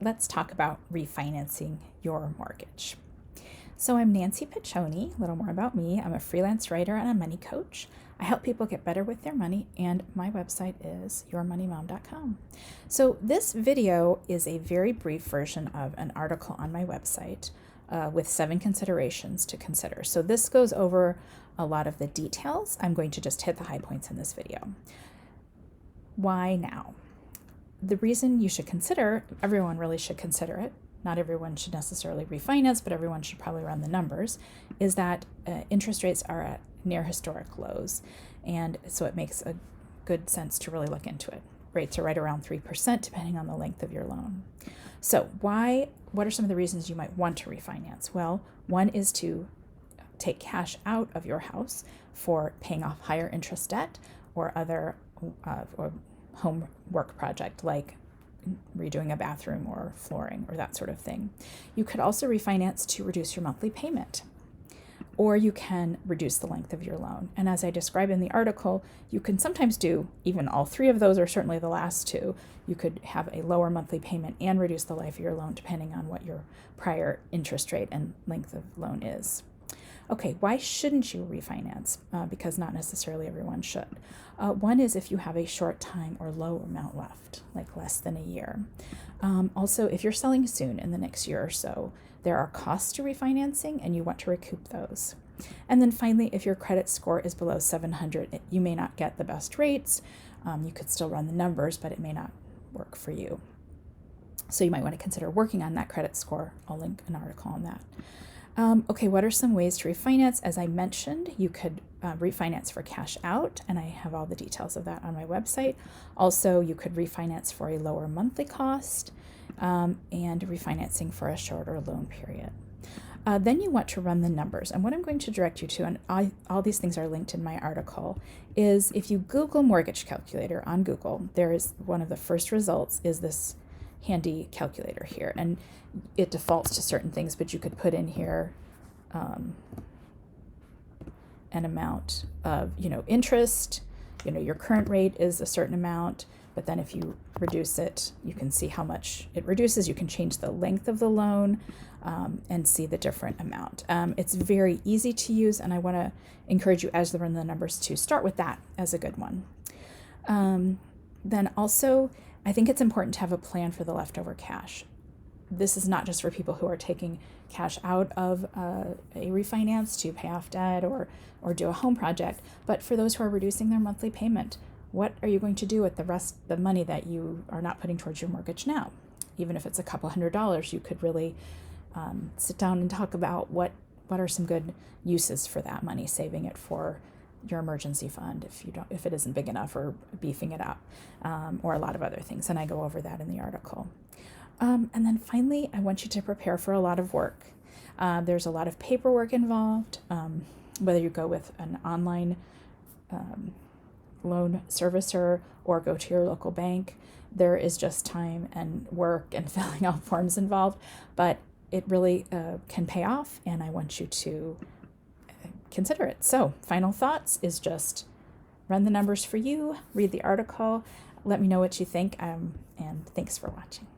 let's talk about refinancing your mortgage. So I'm Nancy Piccioni. A little more about me. I'm a freelance writer and a money coach. I help people get better with their money, and my website is yourmoneymom.com. So this video is a very brief version of an article on my website with 7 considerations to consider. So this goes over a lot of the details. I'm going to just hit the high points in this video. Why now? The reason you should consider, everyone really should consider it, not everyone should necessarily refinance, but everyone should probably run the numbers, is that interest rates are at near historic lows. And so it makes a good sense to really look into it. Rates are right around 3% depending on the length of your loan. So what are some of the reasons you might want to refinance? Well, one is to take cash out of your house for paying off higher interest debt or other or home work project like redoing a bathroom or flooring or that sort of thing. You could also refinance to reduce your monthly payment, or you can reduce the length of your loan. And as I describe in the article, you can sometimes do even all 3 of those, or certainly the last 2. You could have a lower monthly payment and reduce the life of your loan depending on what your prior interest rate and length of loan is. Okay, why shouldn't you refinance? Because not necessarily everyone should. One is if you have a short time or low amount left, like less than a year. Also, if you're selling soon in the next year or so, there are costs to refinancing and you want to recoup those. And then finally, if your credit score is below 700, you may not get the best rates. You could still run the numbers, but it may not work for you. So you might want to consider working on that credit score. I'll link an article on that. Okay, what are some ways to refinance? As I mentioned, you could refinance for cash out, and I have all the details of that on my website. Also, you could refinance for a lower monthly cost and refinancing for a shorter loan period. Then you want to run the numbers. And what I'm going to direct you to, and all these things are linked in my article, is if you Google mortgage calculator on Google, there is one of the first results is this handy calculator here, and it defaults to certain things, but you could put in here an amount of interest. Your current rate is a certain amount, but then if you reduce it, you can see how much it reduces. You can change the length of the loan and see the different amount. It's very easy to use, and I want to encourage you as you run the numbers to start with that as a good one. Then also, I think it's important to have a plan for the leftover cash. This is not just for people who are taking cash out of a refinance to pay off debt or do a home project, but for those who are reducing their monthly payment. What are you going to do with the rest of the money that you are not putting towards your mortgage now? Even if it's a couple $100s, you could really sit down and talk about what are some good uses for that money, saving it for your emergency fund if it isn't big enough, or beefing it up, or a lot of other things. And I go over that in the article. And then finally, I want you to prepare for a lot of work. There's a lot of paperwork involved, whether you go with an online loan servicer or go to your local bank. There is just time and work and filling out forms involved, but it really can pay off, and I want you to consider it. So final thoughts is just run the numbers for you, read the article, let me know what you think, and thanks for watching.